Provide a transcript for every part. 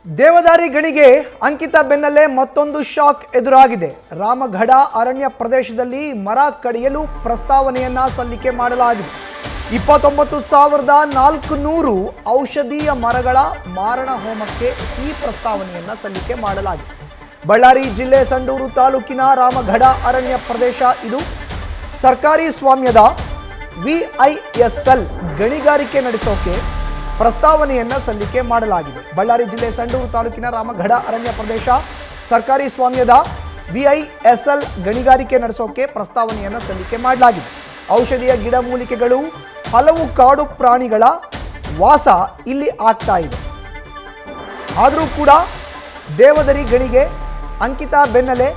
ದೇವದಾರಿ ಗಣಿಗೆ ಅಂಕಿತ ಬೆನ್ನಲ್ಲೇ ಮತ್ತೊಂದು ಶಾಕ್ ಎದುರಾಗಿದೆ. ರಾಮಗಢ ಅರಣ್ಯ ಪ್ರದೇಶದಲ್ಲಿ ಮರ ಕಡಿಯಲು ಪ್ರಸ್ತಾವನೆಯನ್ನ ಸಲ್ಲಿಕೆ ಮಾಡಲಾಗಿದೆ. 29,400 ಔಷಧೀಯ ಮರಗಳ ಮಾರಣ ಹೋಮಕ್ಕೆ ಈ ಪ್ರಸ್ತಾವನೆಯನ್ನ ಸಲ್ಲಿಕೆ ಮಾಡಲಾಗಿದೆ. ಬಳ್ಳಾರಿ ಜಿಲ್ಲೆ ಸಂಡೂರು ತಾಲೂಕಿನ ರಾಮಗಢ ಅರಣ್ಯ ಪ್ರದೇಶ ಇದು. ಸರ್ಕಾರಿ ಸ್ವಾಮ್ಯದ ವಿಐಎಸ್ಎಲ್ ಗಣಿಗಾರಿಕೆ ನಡೆಸೋಕೆ ಪ್ರಸ್ತಾವನೆಯನ್ನ ಸಲ್ಲಿಕೆ ಮಾಡಲಾಗಿದೆ. ಬಳ್ಳಾರಿ ಜಿಲ್ಲೆ ಸಂಡೂರು ತಾಲೂಕಿನ ರಾಮಗಢ ಅರಣ್ಯ ಪ್ರದೇಶ ಸರ್ಕಾರಿ ಸ್ವಾಮ್ಯದ ವಿಐಎಸ್ಎಲ್ ಗಣಿಗಾರಿಕೆ ನಡೆಸೋಕೆ ಪ್ರಸ್ತಾವನೆಯನ್ನ ಸಲ್ಲಿಕೆ ಮಾಡಲಾಗಿದೆ. ಔಷಧೀಯ ಗಿಡಮೂಲಿಕೆಗಳು, ಹಲವು ಕಾಡು ಪ್ರಾಣಿಗಳ ವಾಸ ಇಲ್ಲಿ ಆಗ್ತಾ ಇದೆ. ಆದರೂ ಕೂಡ ದೇವದರಿ ಗಣಿಗೆ ಅಂಕಿತ ಬೆನ್ನಲ್ಲೇ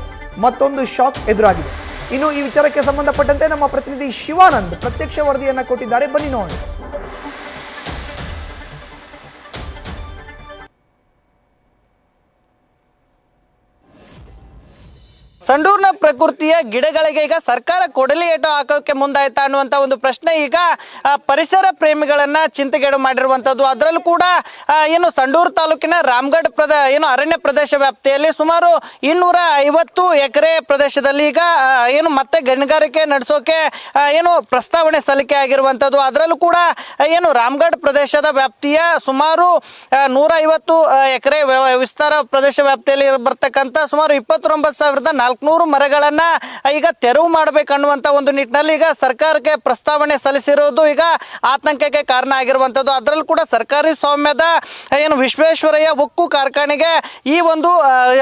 ಮತ್ತೊಂದು ಶಾಕ್ ಎದುರಾಗಿದೆ. ಇನ್ನು ಈ ವಿಚಾರಕ್ಕೆ ಸಂಬಂಧಪಟ್ಟಂತೆ ನಮ್ಮ ಪ್ರತಿನಿಧಿ ಶಿವಾನಂದ್ ಪ್ರತ್ಯಕ್ಷ ವರದಿಯನ್ನ ಕೊಟ್ಟಿದ್ದಾರೆ. ಬನ್ನಿ ನೋಡಿ. ಸಂಡೂರಿನ ಪ್ರಕೃತಿಯ ಗಿಡಗಳಿಗೆ ಈಗ ಸರ್ಕಾರ ಕೊಡಲಿ ಏಟು ಹಾಕೋಕೆ ಮುಂದಾಯ್ತಾ ಅನ್ನುವಂಥ ಒಂದು ಪ್ರಶ್ನೆ ಈಗ ಪರಿಸರ ಪ್ರೇಮಿಗಳನ್ನ ಚಿಂತೆಗೇಡು ಮಾಡಿರುವಂಥದ್ದು. ಅದರಲ್ಲೂ ಕೂಡ ಏನು ಸಂಡೂರು ತಾಲೂಕಿನ ರಾಮಗಢ ಅರಣ್ಯ ಪ್ರದೇಶ ವ್ಯಾಪ್ತಿಯಲ್ಲಿ ಸುಮಾರು 250 ಎಕರೆ ಪ್ರದೇಶದಲ್ಲಿ ಈಗ ಏನು ಮತ್ತೆ ಗಣಿಗಾರಿಕೆ ನಡೆಸೋಕೆ ಏನು ಪ್ರಸ್ತಾವನೆ ಸಲ್ಲಿಕೆ ಆಗಿರುವಂಥದ್ದು. ಅದರಲ್ಲೂ ಕೂಡ ಏನು ರಾಮಗಢ ಪ್ರದೇಶದ ವ್ಯಾಪ್ತಿಯ ಸುಮಾರು 150 ಎಕರೆ ವಿಸ್ತಾರ ಪ್ರದೇಶ ವ್ಯಾಪ್ತಿಯಲ್ಲಿ ಬರ್ತಕ್ಕಂಥ ಸುಮಾರು 29,400 ಮರಗಳನ್ನ ಈಗ ತೆರವು ಮಾಡಬೇಕನ್ನುವಂತ ಒಂದು ನಿಟ್ಟಿನಲ್ಲಿ ಈಗ ಸರ್ಕಾರಕ್ಕೆ ಪ್ರಸ್ತಾವನೆ ಸಲ್ಲಿಸಿರುವುದು ಈಗ ಆತಂಕಕ್ಕೆ ಕಾರಣ ಆಗಿರುವಂತದ್ದು. ಅದರಲ್ಲೂ ಕೂಡ ಸರ್ಕಾರಿ ಸ್ವಾಮ್ಯದ ಏನು ವಿಶ್ವೇಶ್ವರಯ್ಯ ಉಕ್ಕು ಕಾರ್ಖಾನೆಗೆ ಈ ಒಂದು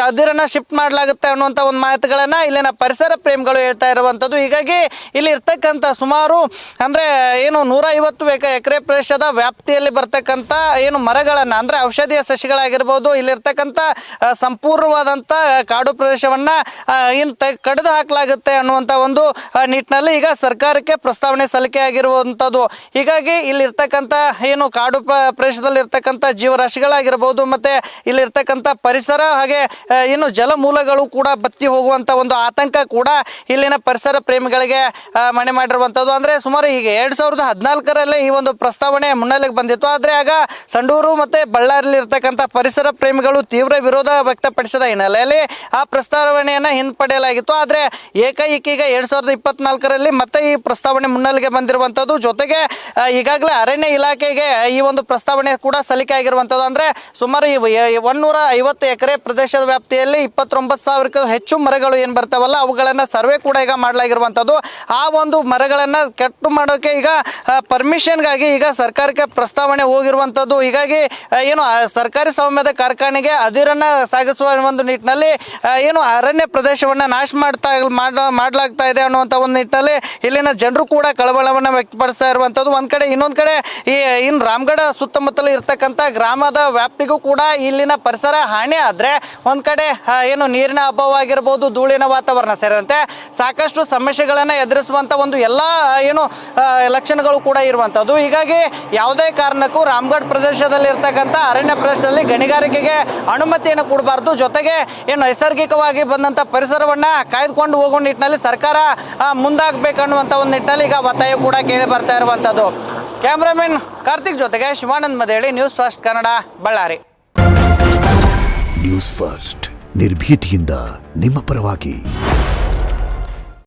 ಅದಿರನ್ನ ಶಿಫ್ಟ್ ಮಾಡಲಾಗುತ್ತೆ ಅನ್ನುವಂತ ಒಂದು ಮಾಹಿತಿಗಳನ್ನ ಇಲ್ಲಿನ ಪರಿಸರ ಪ್ರೇಮಿಗಳು ಹೇಳ್ತಾ ಇರುವಂತದ್ದು. ಹೀಗಾಗಿ ಇಲ್ಲಿ ಇರ್ತಕ್ಕಂಥ ಸುಮಾರು ಅಂದ್ರೆ ಏನು 150 ಎಕರೆ ಪ್ರದೇಶದ ವ್ಯಾಪ್ತಿಯಲ್ಲಿ ಬರ್ತಕ್ಕಂಥ ಏನು ಮರಗಳನ್ನ ಅಂದ್ರೆ ಔಷಧೀಯ ಸಸಿಗಳಾಗಿರ್ಬೋದು, ಇಲ್ಲಿರ್ತಕ್ಕಂಥ ಸಂಪೂರ್ಣವಾದಂತ ಕಾಡು ಪ್ರದೇಶವನ್ನ ಏನು ಕಡಿದು ಹಾಕಲಾಗುತ್ತೆ ಅನ್ನುವಂಥ ಒಂದು ನಿಟ್ಟಿನಲ್ಲಿ ಈಗ ಸರ್ಕಾರಕ್ಕೆ ಪ್ರಸ್ತಾವನೆ ಸಲ್ಲಿಕೆ ಆಗಿರುವಂಥದ್ದು. ಹೀಗಾಗಿ ಇಲ್ಲಿರ್ತಕ್ಕಂಥ ಏನು ಕಾಡು ಪ್ರದೇಶದಲ್ಲಿ ಇರ್ತಕ್ಕಂಥ ಜೀವರಾಶಿಗಳಾಗಿರ್ಬೋದು, ಮತ್ತೆ ಇಲ್ಲಿರ್ತಕ್ಕಂಥ ಪರಿಸರ ಹಾಗೆ ಏನು ಜಲಮೂಲಗಳು ಕೂಡ ಬತ್ತಿ ಹೋಗುವಂಥ ಒಂದು ಆತಂಕ ಕೂಡ ಇಲ್ಲಿನ ಪರಿಸರ ಪ್ರೇಮಿಗಳಿಗೆ ಮನೆ ಮಾಡಿರುವಂಥದ್ದು. ಅಂದರೆ ಸುಮಾರು ಈಗ 2014 ಈ ಒಂದು ಪ್ರಸ್ತಾವನೆ ಮುನ್ನೆಲೆಗೆ ಬಂದಿತ್ತು. ಆದರೆ ಆಗ ಸಂಡೂರು ಮತ್ತು ಬಳ್ಳಾರಿಯಲ್ಲಿ ಇರ್ತಕ್ಕಂಥ ಪರಿಸರ ಪ್ರೇಮಿಗಳು ತೀವ್ರ ವಿರೋಧ ವ್ಯಕ್ತಪಡಿಸಿದ ಹಿನ್ನೆಲೆಯಲ್ಲಿ ಆ ಪ್ರಸ್ತಾವನೆಯನ್ನು ಹಿಂಪಡೆಯಲಾಗಿತ್ತು. ಆದರೆ ಏಕೈಕೀಗ 2024 ಮತ್ತೆ ಈ ಪ್ರಸ್ತಾವನೆ ಮುನ್ನೆಲೆಗೆ ಬಂದಿರುವಂಥದ್ದು. ಜೊತೆಗೆ ಈಗಾಗಲೇ ಅರಣ್ಯ ಇಲಾಖೆಗೆ ಈ ಒಂದು ಪ್ರಸ್ತಾವನೆ ಕೂಡ ಸಲ್ಲಿಕೆ ಆಗಿರುವಂಥದ್ದು. ಅಂದರೆ ಸುಮಾರು 150 ಎಕರೆ ಪ್ರದೇಶದ ವ್ಯಾಪ್ತಿಯಲ್ಲಿ 29,000ಕ್ಕೂ ಹೆಚ್ಚು ಮರಗಳು ಏನು ಬರ್ತಾವಲ್ಲ ಅವುಗಳನ್ನು ಸರ್ವೆ ಕೂಡ ಈಗ ಮಾಡಲಾಗಿರುವಂಥದ್ದು. ಆ ಒಂದು ಮರಗಳನ್ನು ಕಟ್ಟು ಮಾಡೋಕೆ ಈಗ ಪರ್ಮಿಷನ್ಗಾಗಿ ಈಗ ಸರ್ಕಾರಕ್ಕೆ ಪ್ರಸ್ತಾವನೆ ಹೋಗಿರುವಂಥದ್ದು. ಹೀಗಾಗಿ ಏನು ಸರ್ಕಾರಿ ಸ್ವಾಮ್ಯದ ಕಾರ್ಖಾನೆಗೆ ಅದಿರನ್ನು ಸಾಗಿಸುವ ಒಂದು ನಿಟ್ಟಿನಲ್ಲಿ ಏನು ಅರಣ್ಯ ಪ್ರದೇಶವನ್ನು ನಾಶ ಮಾಡಲಾಗ್ತಾ ಇದೆ ಅನ್ನುವಂಥ ಒಂದು ನಿಟ್ಟಿನಲ್ಲಿ ಇಲ್ಲಿನ ಜನರು ಕೂಡ ಕಳವಳವನ್ನು ವ್ಯಕ್ತಪಡಿಸ್ತಾ ಇರುವಂಥದ್ದು. ಒಂದು ಕಡೆ ಇನ್ನೊಂದು ಕಡೆ ಇನ್ನು ರಾಮಗಢ ಸುತ್ತಮುತ್ತಲು ಇರ್ತಕ್ಕಂಥ ಗ್ರಾಮದ ವ್ಯಾಪ್ತಿಗೂ ಕೂಡ ಇಲ್ಲಿನ ಪರಿಸರ ಹಾನಿ ಆದರೆ ಒಂದು ಕಡೆ ಏನು ನೀರಿನ ಅಭಾವ ಆಗಿರ್ಬೋದು, ಧೂಳಿನ ವಾತಾವರಣ ಸೇರಿದಂತೆ ಸಾಕಷ್ಟು ಸಮಸ್ಯೆಗಳನ್ನು ಎದುರಿಸುವಂಥ ಒಂದು ಎಲ್ಲ ಏನು ಲಕ್ಷಣಗಳು ಕೂಡ ಇರುವಂಥದ್ದು. ಹೀಗಾಗಿ ಯಾವುದೇ ಕಾರಣಕ್ಕೂ ರಾಮಗಢ ಪ್ರದೇಶದಲ್ಲಿ ಇರ್ತಕ್ಕಂಥ ಅರಣ್ಯ ಪ್ರದೇಶದಲ್ಲಿ ಗಣಿಗಾರಿಕೆಗೆ ಅನುಮತಿಯನ್ನು ಕೊಡಬಾರ್ದು. ಜೊತೆಗೆ ಏನು ನೈಸರ್ಗಿಕವಾಗಿ ಬಂದಂಥ ಪರಿಸರವನ್ನು ಕಾಯ್ದುಕೊಂಡು ಹೋಗೋ ನಿಟ್ಟಿನಲ್ಲಿ ಸರ್ಕಾರ ಮುಂದಾಗಬೇಕನ್ನುವಂಥ ಒಂದು ನಿಟ್ಟಿನಲ್ಲಿ ಈಗ ಒತ್ತಾಯ ಕೂಡ ಕೇಳಿ ಬರ್ತಾ ಇರುವಂಥದ್ದು. ಕ್ಯಾಮ್ರಾಮನ್ ಕಾರ್ತಿಕ್ ಜೊತೆಗೆ Shivanand Madeli, news first Kannada, Ballari. News first ನಿರ್ಭೀತಿಯಿಂದ ನಿಮ್ಮ ಪರವಾಗಿ.